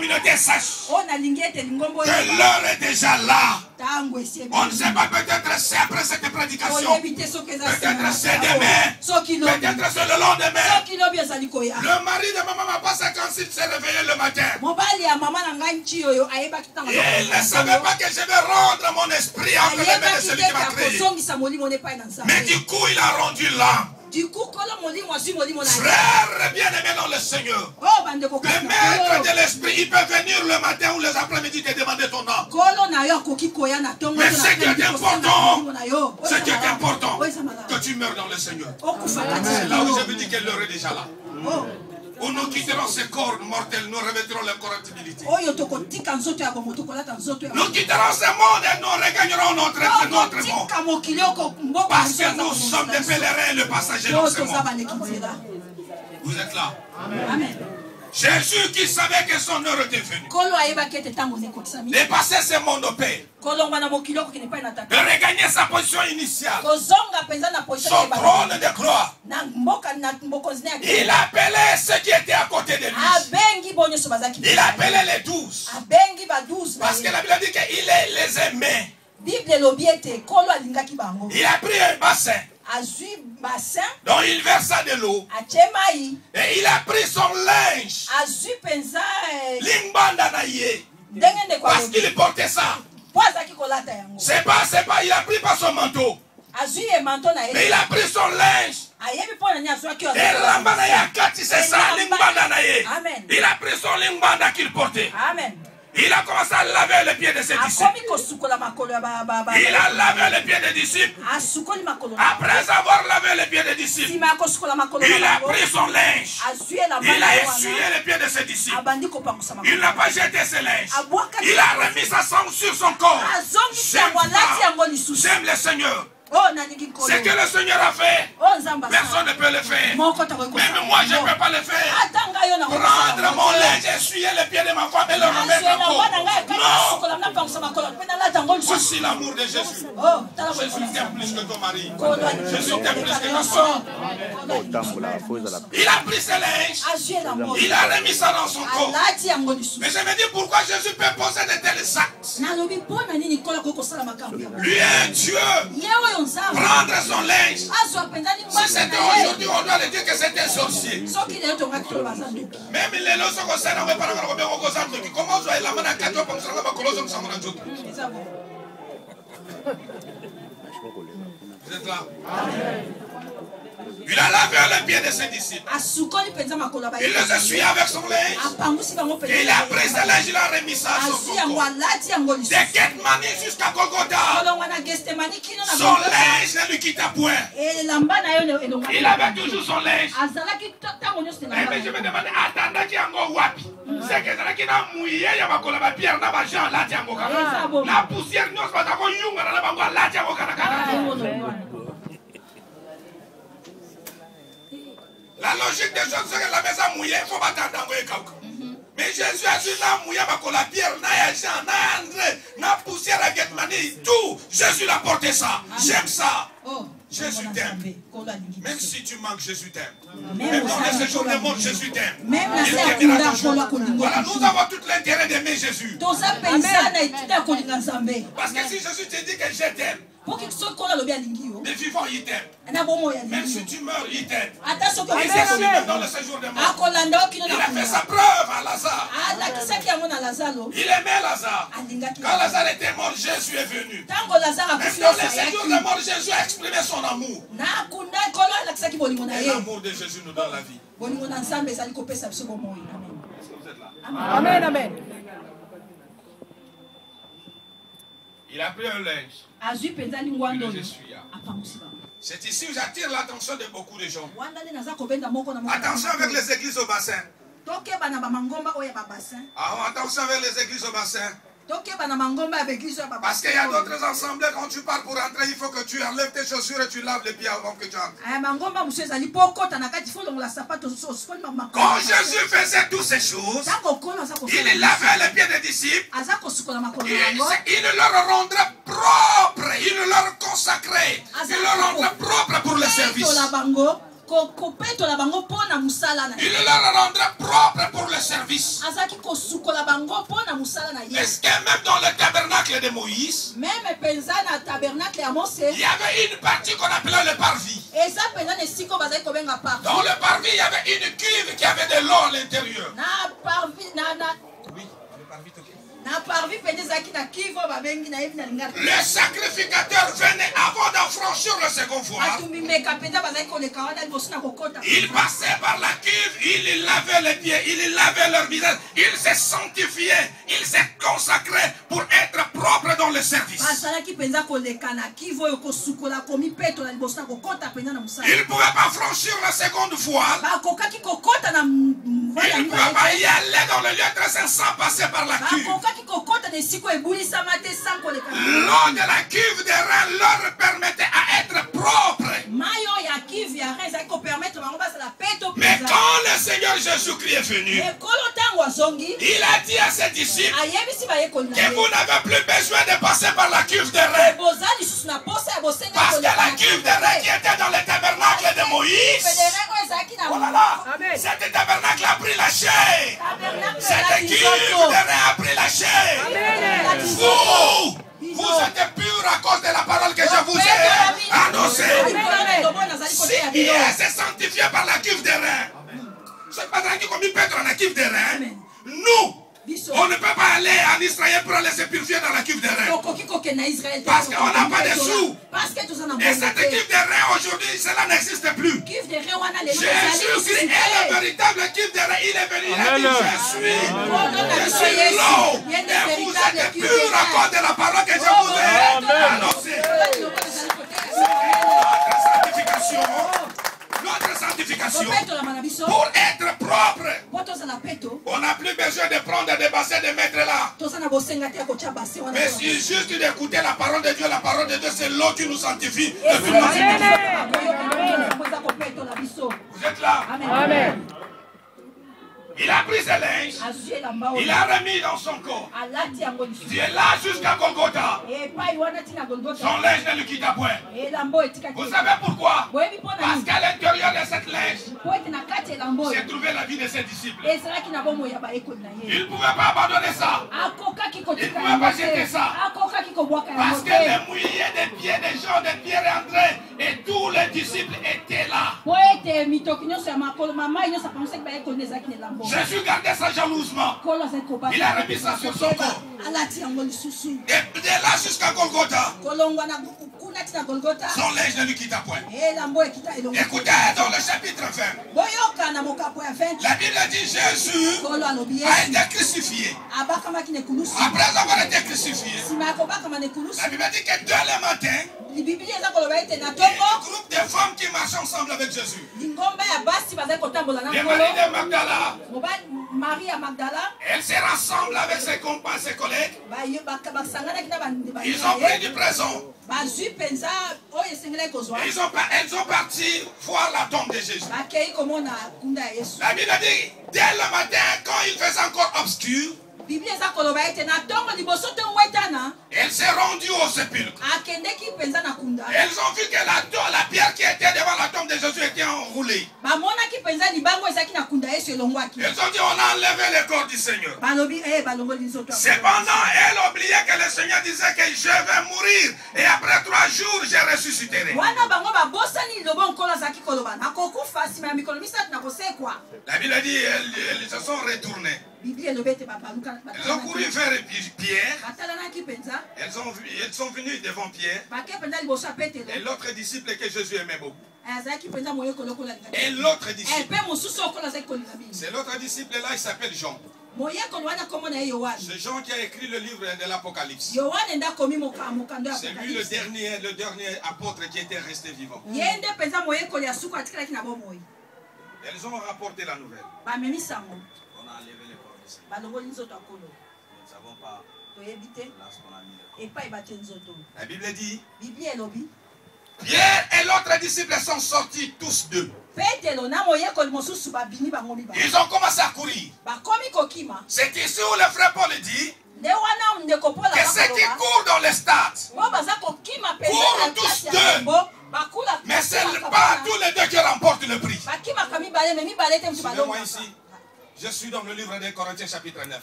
communauté sache que l'heure est déjà là. On ne sait pas, peut-être c'est après cette prédication, peut-être c'est demain, peut-être c'est le lendemain. Le mari de ma maman, pas 56, s'est réveillé le matin. Et il ne savait pas que je vais rendre mon esprit entre les mains de celui qui m'a créé. Mais du coup, il a rendu l'âme. Frère bien-aimé dans le Seigneur, le maître de l'esprit, il peut venir le matin ou les après-midi te demander ton âme. Mais ce qui est important, que tu meurs dans le Seigneur. C'est là où je vous dis que l'heure est déjà là. Où nous quitterons ce corps mortel, nous revêtirons l'incorruptibilité. Nous quitterons ce monde et nous regagnerons notre monde. Parce que nous sommes des pèlerins, le passager dans ce monde. Vous êtes là? Amen. Jésus qui savait que son heure était venue de passer ce monde au Père, de regagner sa position initiale, son trône de gloire. Il appelait ceux qui étaient à côté de lui. Il appelait les 12. Parce que la Bible dit qu'il les aimait. Il a pris un bassin dont il versa de l'eau et il a pris son linge parce qu'il portait ça. C'est pas, il a pris pas son manteau, mais il a pris son linge et il a pris son limbanda qu'il portait. Il a commencé à laver les pieds de ses disciples. Il a lavé les pieds des disciples. Après avoir lavé les pieds des disciples, il a pris son linge. Il a essuyé les pieds de ses disciples. Il n'a pas jeté ses linges. Il a remis sa sang sur son corps. J'aime le Seigneur. Ce que le Seigneur a fait, personne ne peut le faire. Même moi, je ne peux pas le faire. Prendre mon linge, essuyer les pieds de ma femme et le remettre encore. Non. Voici l'amour de Jésus. Jésus t'aime plus que ton mari. Jésus t'aime plus que ta femme. Il a pris ses linges. Il a remis ça dans son corps. Mais je me dis pourquoi Jésus peut poser de tels actes. Lui est Dieu. Prendre son linge. Si c'était aujourd'hui, on doit le dire que c'était sorcier. Même les lois sont concernés, on ne peut pas le comment on la main à 4 ans pour se rendre à Colosse, on s'en rend compte. Vous êtes là? Il a lavé les pieds de ses disciples. Il les a essuyés avec son linge. Et il a pris ses linges, il a remis ça sur son corps. De Gethsemane jusqu'à Golgotha. Son linge ne lui quitta point. Il avait toujours son linge. Mais je me demande, attendez qu'il y a un wapi. C'est que c'est qu'il a mouillé, il y a ma pierre, la poussière, nous sommes la logique des choses, c'est que la maison mouillée, il faut pas attendre. Mais Jésus a dit, la pierre, la poussière à Gethsemane, tout. Jésus a porté ça. J'aime ça. Jésus t'aime. Même si tu manques, Jésus t'aime. Même dans les séjours du monde, Jésus t'aime. Il t'aimera toujours. Voilà, nous avons tout l'intérêt d'aimer Jésus. Parce que si Jésus te dit que je t'aime, les vivants, ils t'aiment. Même si tu meurs, ils t'aiment. Il s'est même dans le séjour de mort. Il a fait sa preuve à Lazare. Il aimait Lazare. Quand Lazare était mort, Jésus est venu. Même dans le séjour de mort, Jésus a exprimé son amour. Et l'amour de Jésus nous donne la vie. Vous êtes là? Amen, amen. Il a pris un linge. C'est ici où j'attire l'attention de beaucoup de gens. Attention avec les églises au bassin. Attention avec les églises au bassin. Parce qu'il y a d'autres assemblées, quand tu pars pour entrer, il faut que tu enlèves tes chaussures et tu laves les pieds avant que tu entres. Quand Jésus faisait toutes ces choses, il lavait les pieds des disciples, il leur rendrait propre, il leur consacrait, il leur rendrait propre pour le service. Il leur rendrait propre pour le service. Est-ce que même dans le tabernacle de Moïse, il y avait une partie qu'on appelait le parvis. Dans le parvis, il y avait une cuve qui avait de l'eau à l'intérieur. Oui, le parvis, ok. Le sacrificateur venait avant d'en franchir le second voile. Il passait par la cuve, il lavait les pieds, il lavait leur visage, il se sanctifiait, il se consacrait pour être propre dans le service. Il ne pouvait pas franchir la seconde voile. Il ne pouvait pas y aller dans le lieu très saint sans passer par la cuve. L'eau de la cuve de rein leur permettait à être propre. Mais quand le Seigneur Jésus-Christ est venu, il a dit à ses disciples que vous n'avez plus besoin de passer par la cuve de rein. Parce que la cuve de rein qui était dans le tabernacle de Moïse, oh là là, cet tabernacle a pris la chair. Cette cuve de rein a pris la chair. Vous êtes purs à cause de la parole que je vous ai annoncée. Si il s'est sanctifié par la cuve de rein, c'est pas tranquille comme il peut être dans la cuve de rein. Nous, on ne peut pas aller en Israël pour aller se purifier dans la cuve de rein. Parce qu'on n'a pas de sous. Et cette cuve de rein aujourd'hui, cela n'existe plus. Jésus-Christ est le véritable cuve de rein. Il est venu, il a dit je suis l'eau. Et vous êtes purs à cause de la parole que je vous ai annoncée. Notre sanctification, pour être propre, on n'a plus besoin de prendre des bassins de mettre là. Mais c'est juste d'écouter la parole de Dieu. La parole de Dieu, c'est l'eau qui nous sanctifie. Vous êtes là? Amen. Il a pris ses linges, il a remis dans son corps. Il est là jusqu'à Golgotha. Son linge ne lui quitta point. Vous savez pourquoi? Parce qu'à l'intérieur de cette linge s'est trouvée la vie de ses disciples. Il ne pouvait pas abandonner ça. Il ne pouvait pas jeter ça. Parce que les mouillés des pieds des gens de Pierre et André et tous les disciples étaient là. Jésus gardait ça jalousement. Il a remis ça sur son corps. Et de là jusqu'à Golgotha, son linge ne lui quitta point. Écoutez dans le chapitre 20. La Bible dit Jésus a été crucifié. Après avoir été crucifié, la Bible dit que dès le matin, il y a un groupe de femmes qui marchent ensemble avec Jésus. Les Marie de Magdala, elle se rassemble avec ses compagnons, ses collègues. Ils ont pris du présent. Elles ont parti voir la tombe de Jésus. La Bible dit, dès le matin, quand il faisait encore obscur, elle s'est rendue au sépulcre. Elles ont vu que la pierre qui était devant la tombe de Jésus était enroulée. Elles ont dit on a enlevé le corps du Seigneur. Cependant, elle oubliait que le Seigneur disait que je vais mourir et après 3 jours je ressusciterai. La Bible dit elles se sont retournées. Elles ont couru vers Pierre. Elles sont venues devant Pierre. Et l'autre disciple que Jésus aimait beaucoup. Et l'autre disciple. C'est l'autre disciple là, il s'appelle Jean. C'est Jean qui a écrit le livre de l'Apocalypse. C'est lui le dernier apôtre qui était resté vivant. Elles ont rapporté la nouvelle. On a enlevé les corps du Seigneur. Nous ne savons pas là ce qu'on a mis. La Bible dit Pierre et l'autre disciple sont sortis tous deux. Ils ont commencé à courir. C'est ici où le frère Paul dit que ceux qui courent dans les stades courent tous deux. Mais c'est pas tous les deux qui remportent le prix. Suivez-moi ici. Je suis dans le livre des Corinthiens chapitre 9.